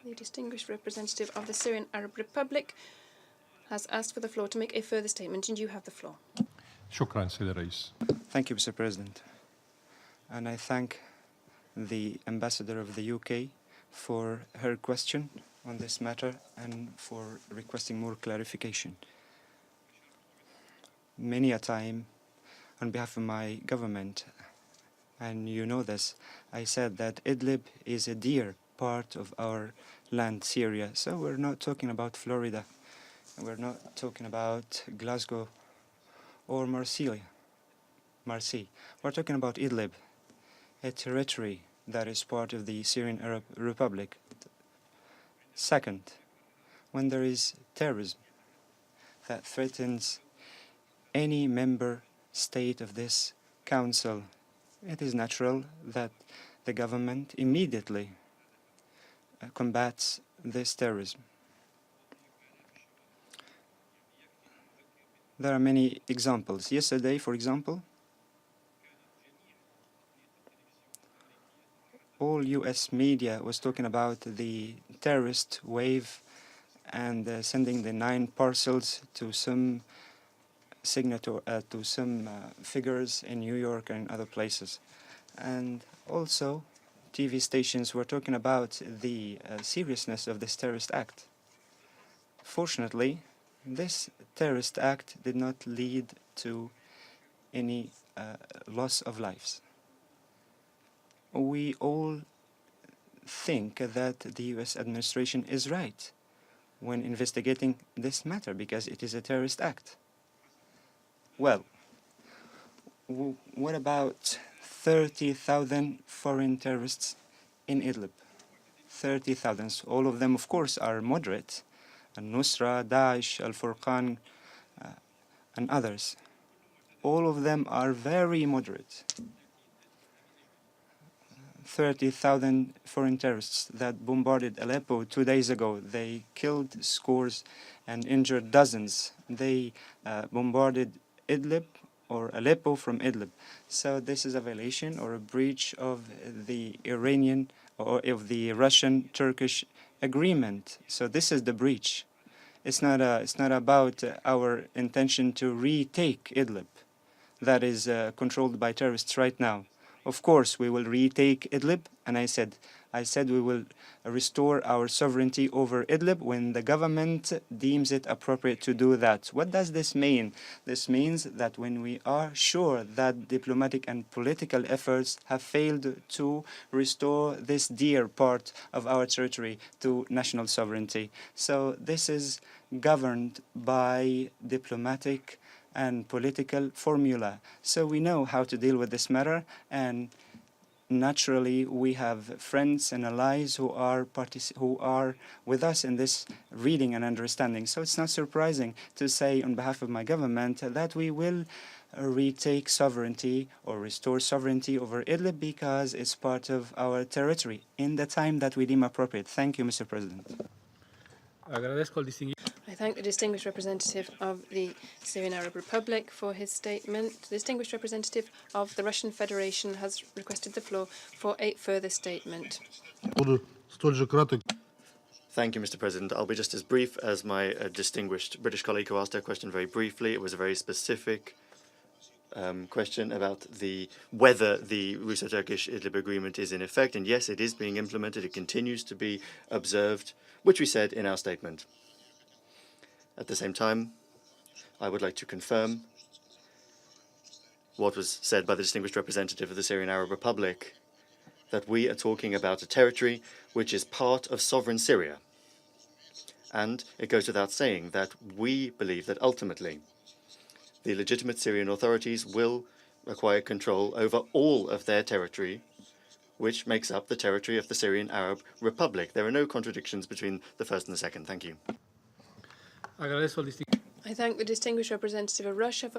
The distinguished representative of the Syrian Arab Republic has asked for the floor to make a further statement, and you have the floor. شكرا سيد الرئيس. Thank you, Mr. President. And I thank the Ambassador of the UK for her question on this matter and for requesting more clarification. Many a time, on behalf of my government, and you know this, I said that Idlib is a dear part of our land, Syria. So we're not talking about Florida. We're not talking about Glasgow or Marseille. We're talking about Idlib, a territory that is part of the Syrian Arab Republic. Second, when there is terrorism that threatens any member state of this council, it is natural that the government immediately combats this terrorism. There are many examples. Yesterday, for example, all US media was talking about the terrorist wave and sending the 9 parcels to some figures in New York and other places. And also, TV stations were talking about the seriousness of this terrorist act. Fortunately, this terrorist act did not lead to any loss of lives. We all think that the US administration is right when investigating this matter because it is a terrorist act. Well, what about 30,000 foreign terrorists in Idlib? 30,000. All of them, of course, are moderate. Al-Nusra, Daesh, Al-Furqan, and others. All of them are very moderate. 30,000 foreign terrorists that bombarded Aleppo 2 days ago. They killed scores and injured dozens. They bombarded Idlib or Aleppo from Idlib. So this is a violation or a breach of the Iranian or of the Russian-Turkish agreement. So this is the breach. It's not about our intention to retake Idlib that is controlled by terrorists right now. Of course, we will retake Idlib, and I said we will restore our sovereignty over Idlib when the government deems it appropriate to do that. What does this mean? This means that when we are sure that diplomatic and political efforts have failed to restore this dear part of our territory to national sovereignty. So this is governed by diplomatic and political formula. So we know how to deal with this matter, and naturally we have friends and allies who are with us in this reading and understanding. So it's not surprising to say on behalf of my government that we will retake sovereignty or restore sovereignty over Idlib because it's part of our territory in the time that we deem appropriate. Thank you, Mr. President. I thank the distinguished representative of the Syrian Arab Republic for his statement. The distinguished representative of the Russian Federation has requested the floor for a further statement. Thank you, Mr. President. I'll be just as brief as my distinguished British colleague who asked her question very briefly. It was a very specific question about whether the Russo-Turkish Idlib agreement is in effect. And yes, it is being implemented. It continues to be observed, which we said in our statement. At the same time, I would like to confirm what was said by the distinguished representative of the Syrian Arab Republic, that we are talking about a territory which is part of sovereign Syria. And it goes without saying that we believe that ultimately the legitimate Syrian authorities will acquire control over all of their territory, which makes up the territory of the Syrian Arab Republic. There are no contradictions between the first and the second. Thank you. I thank the distinguished representative of Russia for